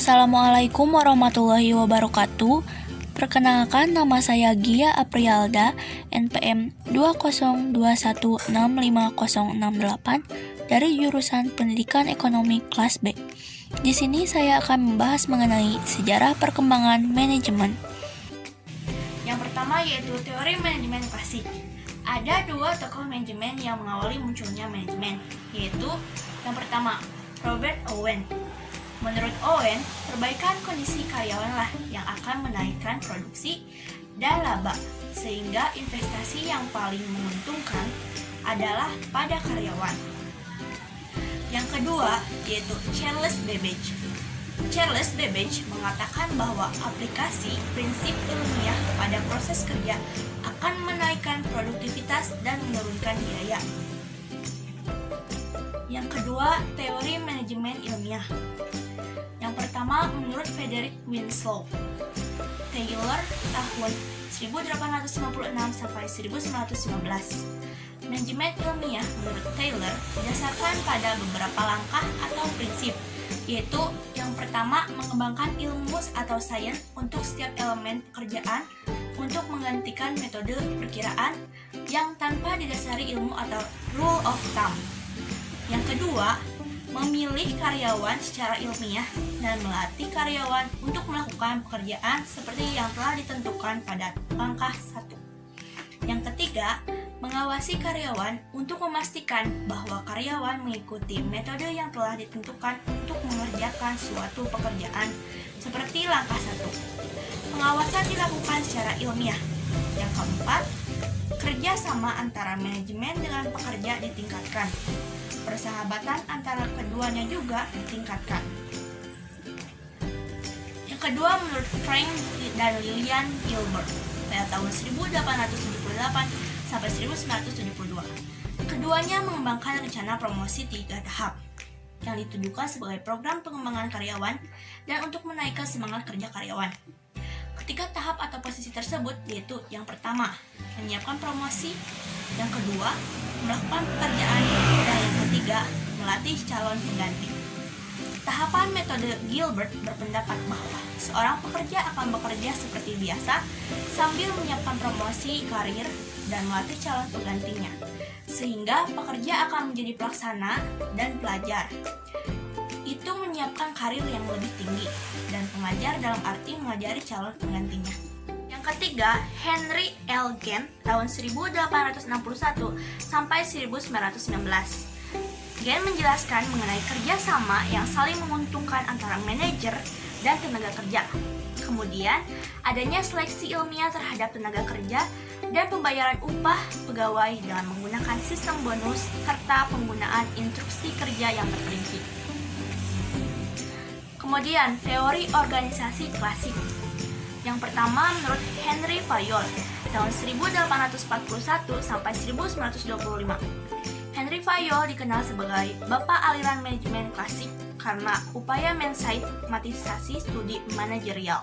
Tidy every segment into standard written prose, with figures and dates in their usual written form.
Assalamualaikum warahmatullahi wabarakatuh. Perkenalkan, nama saya Gia Aprialda, NPM 202165068 dari jurusan Pendidikan Ekonomi kelas B. Di sini saya akan membahas mengenai sejarah perkembangan manajemen. Yang pertama yaitu teori manajemen klasik. Ada dua tokoh manajemen yang mengawali munculnya manajemen, yaitu yang pertama Robert Owen. Menurut Owen, perbaikan kondisi karyawanlah yang akan menaikkan produksi dan laba, sehingga investasi yang paling menguntungkan adalah pada karyawan. Yang kedua yaitu Charles Babbage. Charles Babbage mengatakan bahwa aplikasi prinsip ilmiah pada proses kerja akan menaikkan produktivitas dan menurunkan biaya. Yang kedua, teori manajemen ilmiah. Yang pertama, menurut Frederick Winslow Taylor tahun 1856 sampai 1915. Manajemen ilmiah menurut Taylor didasarkan pada beberapa langkah atau prinsip, yaitu yang pertama, mengembangkan ilmu atau sains untuk setiap elemen pekerjaan untuk menggantikan metode perkiraan yang tanpa didasari ilmu atau rule of thumb. Yang kedua, memilih karyawan secara ilmiah dan melatih karyawan untuk melakukan pekerjaan seperti yang telah ditentukan pada langkah 1. Yang ketiga, mengawasi karyawan untuk memastikan bahwa karyawan mengikuti metode yang telah ditentukan untuk mengerjakan suatu pekerjaan seperti langkah 1. Pengawasan dilakukan secara ilmiah. Yang keempat, kerjasama antara manajemen dengan pekerja ditingkatkan. Persahabatan antara keduanya juga ditingkatkan. Yang kedua, menurut Frank dan Lillian Gilbert pada tahun 1878 sampai 1972. Keduanya mengembangkan rencana promosi 3 tahap yang dituduhkan sebagai program pengembangan karyawan dan untuk menaikkan semangat kerja karyawan. Ketiga tahap atau posisi tersebut yaitu yang pertama, menyiapkan promosi, yang kedua, melakukan pekerjaan, dan yang ketiga, melatih calon pengganti. Tahapan metode Gilbert berpendapat bahwa seorang pekerja akan bekerja seperti biasa sambil menyiapkan promosi karir dan melatih calon penggantinya, sehingga pekerja akan menjadi pelaksana dan pelajar. Itu menyiapkan karir yang lebih tinggi, dan pengajar dalam arti mengajari calon penggantinya. Yang ketiga, Henry L. Gantt tahun 1861 sampai 1919. Gantt menjelaskan mengenai kerjasama yang saling menguntungkan antara manajer dan tenaga kerja. Kemudian, adanya seleksi ilmiah terhadap tenaga kerja dan pembayaran upah pegawai dengan menggunakan sistem bonus serta penggunaan instruksi kerja yang terperinci. Kemudian, teori organisasi klasik. Yang pertama, menurut Henry Fayol tahun 1841 sampai 1925. Henry Fayol dikenal sebagai bapak aliran manajemen klasik karena upaya mensimatisasi studi manajerial.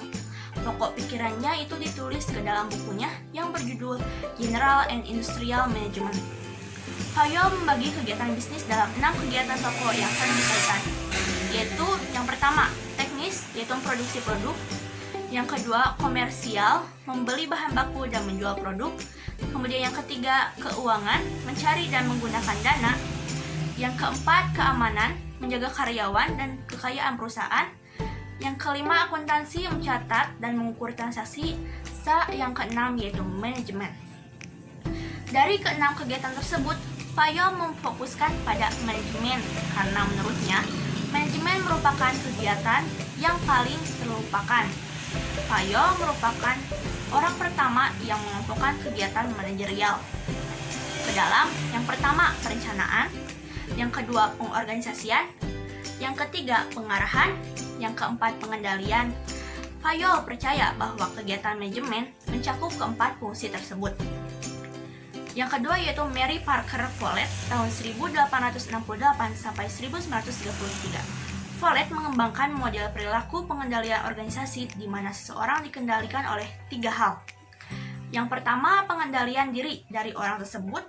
Pokok pikirannya itu ditulis ke dalam bukunya yang berjudul General and Industrial Management. Fayol membagi kegiatan bisnis dalam 6 kegiatan pokok yang saling berkaitan, yaitu yang pertama, teknis, yaitu memproduksi produk. Yang kedua, komersial, membeli bahan baku dan menjual produk. Kemudian yang ketiga, keuangan, mencari dan menggunakan dana. Yang keempat, keamanan, menjaga karyawan dan kekayaan perusahaan. Yang kelima, akuntansi, mencatat dan mengukur transaksi. Yang keenam, yaitu manajemen. Dari keenam kegiatan tersebut, Fayol memfokuskan pada manajemen karena menurutnya, manajemen merupakan kegiatan yang paling terlupakan. Fayol merupakan orang pertama yang mengelompokkan kegiatan manajerial ke dalam yang pertama, perencanaan, yang kedua, pengorganisasian, yang ketiga, pengarahan, yang keempat, pengendalian. Fayol percaya bahwa kegiatan manajemen mencakup keempat fungsi tersebut. Yang kedua yaitu Mary Parker Follett tahun 1868 sampai 1933. Follett mengembangkan model perilaku pengendalian organisasi di mana seseorang dikendalikan oleh 3 hal. Yang pertama, pengendalian diri dari orang tersebut.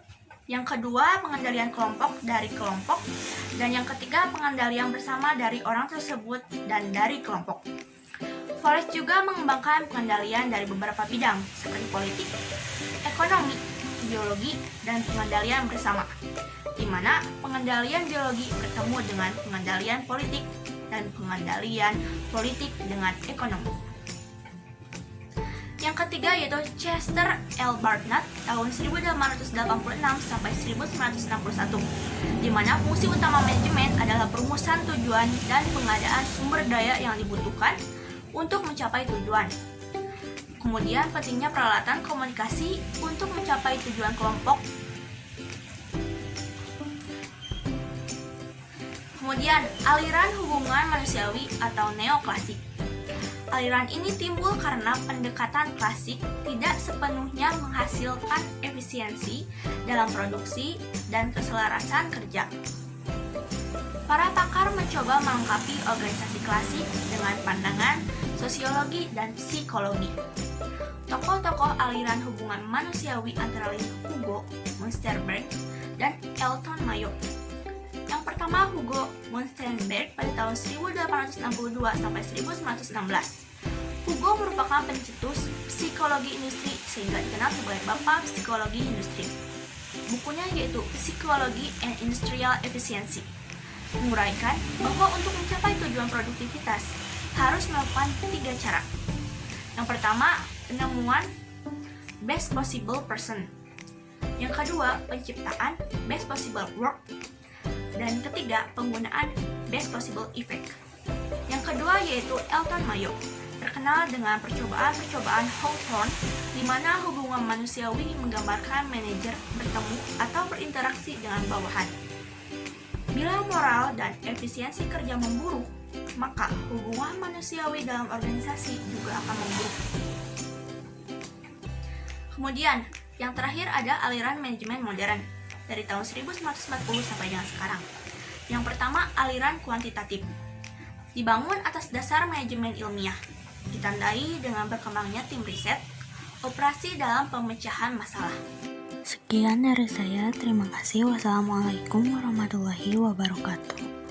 Yang kedua, pengendalian kelompok dari kelompok. Dan yang ketiga, pengendalian bersama dari orang tersebut dan dari kelompok. Forrest juga mengembangkan pengendalian dari beberapa bidang, seperti politik, ekonomi, biologi, dan pengendalian bersama, di mana pengendalian biologi bertemu dengan pengendalian politik dan pengendalian politik dengan ekonomi. Yang ketiga yaitu Chester L. Barnett tahun 1886 sampai 1961, di mana fungsi utama manajemen adalah perumusan tujuan dan pengadaan sumber daya yang dibutuhkan untuk mencapai tujuan. Kemudian pentingnya peralatan komunikasi untuk mencapai tujuan kelompok. Kemudian aliran hubungan manusiawi atau neoklasik. Aliran ini timbul karena pendekatan klasik tidak sepenuhnya menghasilkan efisiensi dalam produksi dan keselarasan kerja. Para pakar mencoba melengkapi organisasi klasik dengan pandangan sosiologi dan psikologi. Tokoh-tokoh aliran hubungan manusiawi antara lain Hugo Munsterberg dan Elton Mayo. Yang pertama, Hugo Munsterberg pada tahun 1862 sampai 1916. Hugo merupakan pencetus psikologi industri sehingga dikenal sebagai Bapak Psikologi Industri. Bukunya yaitu Psychology and Industrial Efficiency menguraikan bahwa untuk mencapai tujuan produktivitas harus melakukan 3 cara. Yang pertama, penemuan best possible person. Yang kedua, penciptaan best possible work. Dan ketiga, penggunaan best possible effect. Yang kedua yaitu Elton Mayo, terkenal dengan percobaan-percobaan Hawthorne, di mana hubungan manusiawi menggambarkan manajer bertemu atau berinteraksi dengan bawahan. Bila moral dan efisiensi kerja memburuk, maka hubungan manusiawi dalam organisasi juga akan memburuk. Kemudian, yang terakhir ada aliran manajemen modern dari tahun 1940 sampai dengan sekarang. Yang pertama, aliran kuantitatif. Dibangun atas dasar manajemen ilmiah, ditandai dengan berkembangnya tim riset, operasi dalam pemecahan masalah. Sekian dari saya, terima kasih. Wassalamualaikum warahmatullahi wabarakatuh.